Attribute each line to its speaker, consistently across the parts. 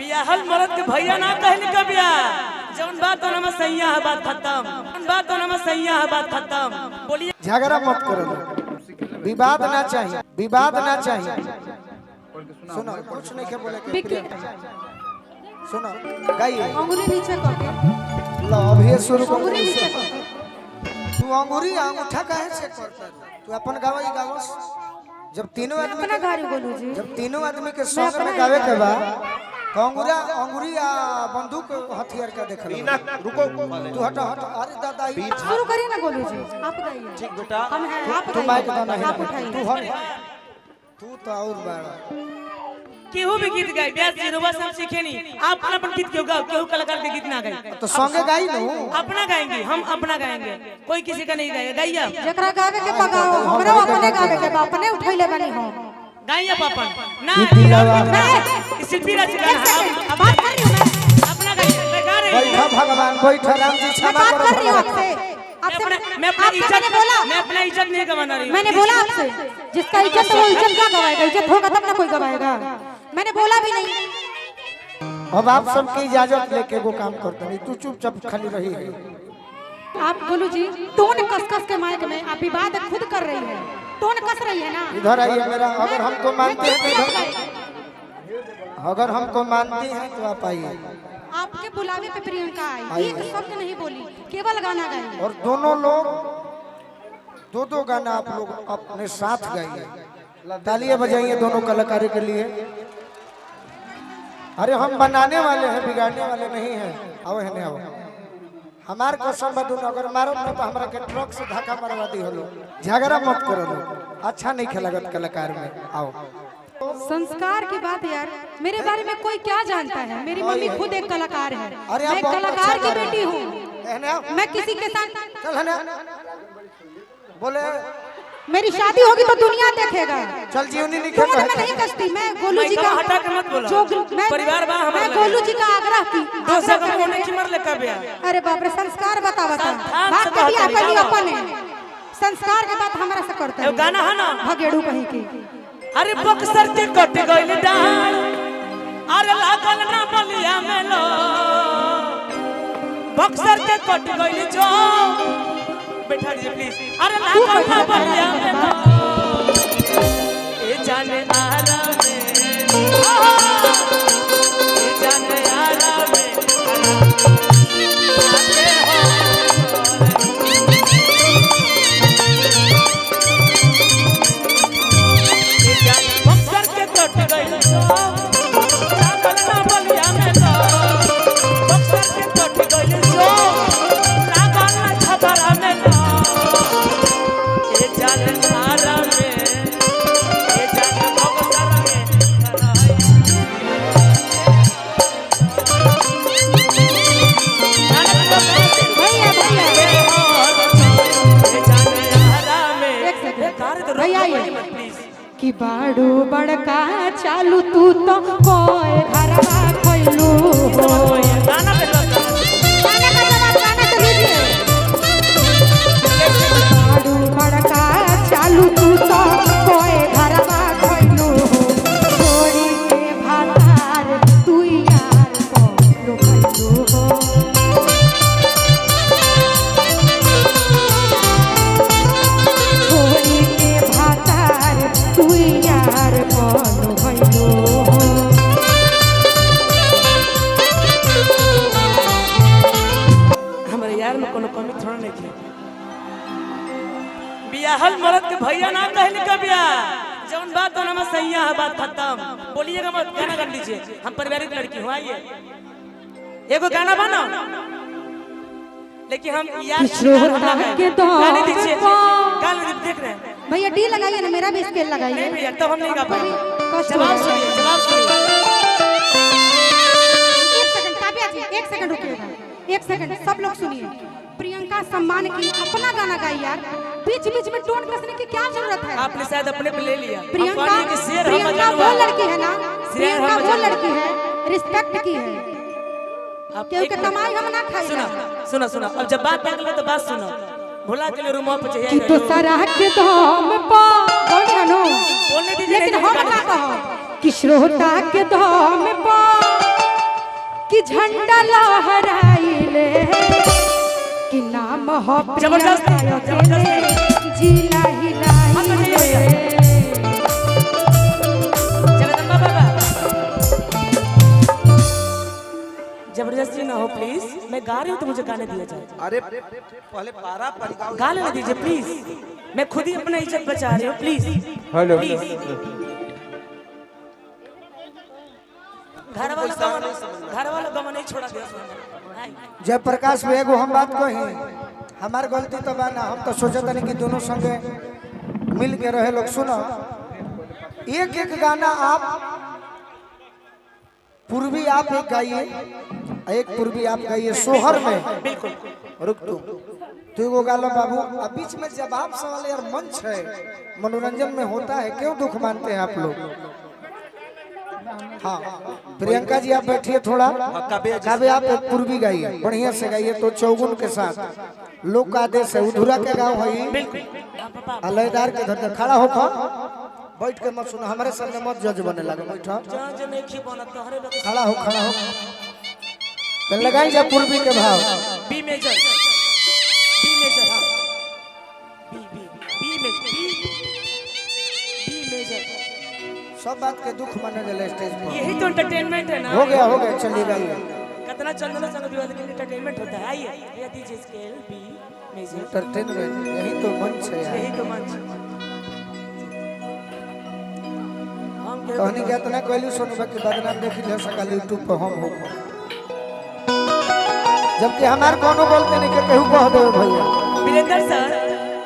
Speaker 1: बियाहल मरद के भैया ना कहली कबिया जौन बात होना में सैया है बात खत्म बात होना में सैया है बात खत्म बोलिए
Speaker 2: झगड़ा मत करो विवाद ना चाहिए सुनो कुछ नहीं के बोले के सुनो गाइए
Speaker 3: अंगूरी नीचे करके
Speaker 2: लो अभी शुरू कर
Speaker 3: अंगूरी नीचे करके
Speaker 2: तू अंगूरी अंगूठा काहे से करता तू अपन गावई गावस जब तीनों आदमी
Speaker 3: अपना गाड़ी बोलू जी
Speaker 2: जब तीनों आदमी के संग में गावे के बा तो अंगूरी या बंदूक हथियार का देख लो
Speaker 4: रुको
Speaker 2: तू हट अरे दादा
Speaker 3: शुरू करिए ना गोलू जी आप गाइए
Speaker 4: ठीक बेटा
Speaker 3: हम हैं आप
Speaker 2: तू माइक दो नहीं
Speaker 3: आप उठाइए
Speaker 2: तू हट तू तो और बाड़ा
Speaker 1: केहू भी गीत गाए ब्यास जी रोबा सब सीखे नहीं आप अपन गीत क्यों गाओ केहू कलाकार के गीत ना गाए
Speaker 2: तो संगे गाई नु
Speaker 1: अपना गाएंगे हम अपना गाएंगे कोई किसी का नहीं गाएगा गाइए
Speaker 3: जकरा गावे के पगाओ हमरा अपने गावे के बा अपने उठैले बानी हम
Speaker 1: गाइए पापन ना शिल्पी राज का
Speaker 3: बात कर रही हूं मैं
Speaker 1: अपना गाइए मैं गा रही
Speaker 2: बैठा भगवान बैठा राम जी क्षमा
Speaker 3: बात कर रही हूं
Speaker 2: करो
Speaker 3: आपसे
Speaker 1: मैं अपना इज्जत नहीं गवाना रही
Speaker 3: मैंने बोला आपसे जिसका इज्जत है वो इज्जत का गवाएगा इज्जत होगा तब ना कोई गवाएगा मैंने बोला भी नहीं
Speaker 2: अब आप सबकी इजाजत लेके वो काम करते नहीं तू चुपचाप खाली रही है
Speaker 3: आप बोलू जी टोन कस के माइक में आप विवाद खुद कर रही है टोन कस रही है ना
Speaker 2: इधर आइए मेरा अगर हमको मानते हैं तो इधर अगर हमको मानती हैं तो आप आइए
Speaker 3: आपके बुलावे पे प्रियंका आई एक शब्द नहीं बोली केवल गाना गाई
Speaker 2: और दोनों लोग दो गाना आप लोग अपने साथ गाइए तालियां बजाइए दोनों कलाकारों के लिए अरे हम बनाने वाले हैं बिगाड़ने वाले नहीं हैं आओ है नहीं आओ हमार कसम बदून अगर मारो ना तो हमरा के ट्रक से धक्का मरवा दी हो झगड़ा मत करो लोग अच्छा नहीं खेलगत कलाकार में आओ
Speaker 3: संस्कार की बात यार मेरे बारे में कोई क्या जानता है मेरी मम्मी खुद एक कलाकार है
Speaker 2: अरे
Speaker 3: मैं
Speaker 2: आप बहुत
Speaker 3: कलाकार
Speaker 2: अच्छा
Speaker 3: की
Speaker 2: गा
Speaker 3: बेटी
Speaker 2: रहे
Speaker 3: हूँ मैं किसी के साथ
Speaker 2: चल है ना बोले
Speaker 3: मेरी शादी होगी तो दुनिया देखेगा
Speaker 2: चल जीवनी नहीं
Speaker 3: तुम
Speaker 2: खेल
Speaker 3: मैं नहीं कसती मैं गोलू जी का
Speaker 1: हटा के मत बोलो
Speaker 3: जो मैं
Speaker 1: परिवार बा हमारा
Speaker 3: मैं गोलू जी का आग्रह की
Speaker 1: दो सौ होने की मर ले कबिया
Speaker 3: अरे बाप रे संस्कार बता बात कभी अपन ही अपन है संस्कार के बात हमारा से करते हैं
Speaker 1: गाना है ना
Speaker 3: भगेड़ू कहीं की
Speaker 1: अरे बक्सर के कट गइल डाल अरे लागल ना बलिया में लो बक्सर के कट गइल जो बैठा दीजिए प्लीज अरे लागल ना बलिया में लो ए जाने आरा में ए जाने आरा में
Speaker 3: कि बाड़ू बड़का चालू तू तो कोई घरवा खोलू
Speaker 1: गाना पे
Speaker 3: गाने का जवाब गाने से लीजिए बाड़ू बड़का चालू तू तो कोई घरवा खोलू छोड़ी के भातार तू यार को खोलू हो छोड़ी के भातार तू यार को खोलू हो
Speaker 1: हमारे यार में कोनो कमी थोड़ा नहीं थी बियाहल मरद के भैया ना कहली कबिया जौन बात होना में सैया है बात खत्म बोलिएगा मत गाना गा लीजिए हम पारिवारिक लड़की हूँ आइए एगो गाना बना लेकिन हम यार गाने दीजिए गाने देख रहे हैं
Speaker 3: भैया डी लगाइए ना मेरा भी स्केल लगाइए
Speaker 1: नहीं भैया तब हम नहीं गा पाएंगे
Speaker 3: कष्ट
Speaker 1: जवाब
Speaker 3: हो
Speaker 1: सुनिए जवाब सुनिए
Speaker 3: एक सेकंड काव्या जी एक सेकंड रुकिएगा एक सेकंड सब लोग सुनिए प्रियंका सम्मान की अपना गाना गाई यार बीच बीच में टोन कसने की क्या जरूरत है
Speaker 1: आपने शायद अपने पे ले लिया
Speaker 3: प्रियंका वो लड़की है ना प्रियंका वो लड़की है रिस्पेक्ट की है क्योंकि कमाई हम ना खाई
Speaker 1: सुना सुना सुना अब जब बात निकले तो बात सुनो भुला के लिए रूम पे चाहिए
Speaker 3: तो सराह के दम पा बोल रहा नो
Speaker 1: बोलने दीजिए
Speaker 3: लेकिन हम का कहो कि श्रोता के दम पा कि झंडा लहराइले कि नाम हो
Speaker 1: जबरदस्त
Speaker 3: जिला हिलाइले।
Speaker 1: जगदम्बा बाबा जबरदस्ती ना हो प्लीज, मैं गा रही हूँ तो मुझे गाने दिया जाए।
Speaker 2: अरे पहले पारा पर गाओ,
Speaker 1: गा लेने दीजिए प्लीज, मैं खुद ही अपना इज्जत बचा रही हूँ प्लीज।
Speaker 2: हेलो
Speaker 1: घर वाला गमा नहीं छोड़ा दिया।
Speaker 2: जयप्रकाश में एगो हम बात कही, हमार गलती तो बा ना, हम तो सोचत नहीं कि दोनों संगे मिल के रहे लोग। सुनो, एक एक गाना आप पूर्वी आप एक गाइए, एक पूर्वी आप गाइए सोहर में।
Speaker 1: बिल्कुल
Speaker 2: रुक तू एगो गालो बाबू, अब बीच में जवाब सवाल यार मंच है, मनोरंजन में होता है, क्यों दुख मानते हैं आप लोग। हाँ प्रियंका जी आप बैठिए थोड़ा, काव्य आप एक पूर्वी गाइए, बढ़िया से गाइए तो चौगुन के साथ। लोक का आदेश है, उधुरा के गाँव है, अलयदार के धरते खड़ा होकर बैठ के मत सुनो, हमारे सामने मत जज बने लगे, बैठो खड़ा हो खड़ा हो। तो लगाई जा पूर्वी के भाव।
Speaker 1: बी मेजर, बी मेजर, हाँ बी मेजर।
Speaker 2: सब बात के दुख माने गले स्टेज पर,
Speaker 1: यही तो एंटरटेनमेंट है ना।
Speaker 2: हो गया चलिए गाइए।
Speaker 1: कितना चंदन संग विवाद के लिए एंटरटेनमेंट होता है। आइए ये दीजिए स्केल बी मेजर,
Speaker 2: एंटरटेनमेंट यही तो मंच है यार,
Speaker 1: यही तो मंच। हम
Speaker 2: कहनी के इतना कहलू सुनबा के बदनाम देखी ले सकाल यूट्यूब पर हम हो, जबकि हमार कोनो बोलते नहीं के कहू कह दो भैया।
Speaker 1: वीरेंद्र सर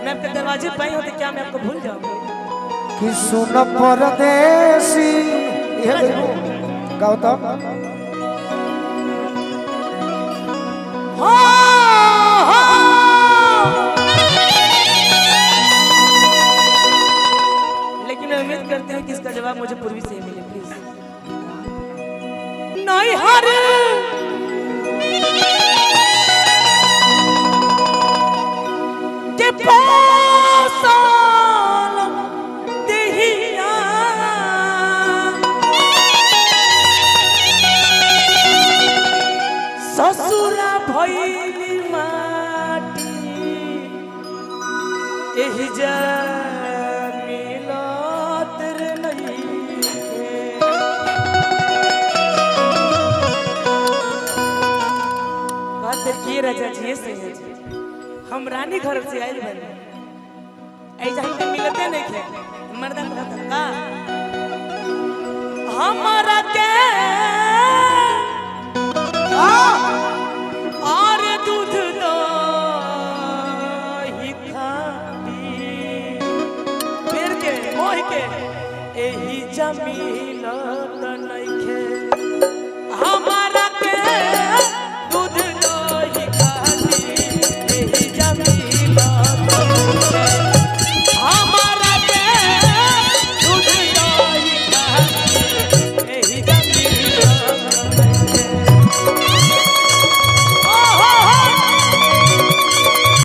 Speaker 1: मैं आपके दरवाजे पे आई हूं तो क्या मैं आपको भूल जाऊंगी?
Speaker 2: कि सुन परदेसी ये गाओ तो
Speaker 1: लेकिन मैं उम्मीद करती हूँ कि इसका जवाब मुझे पूर्वी से ही मिले प्लीज। नहीं हर के पासान देहिया ससुरा भइली माटी एही जा मिलत रे नइखे। बात के राजा जी से है जी, हम रानी घर से आइल बने, ऐसा ही मिलते नहीं थे मर्दा का हमारा के और दूध दो ही खाती फिर के मोह के एही जमीन त नइखे।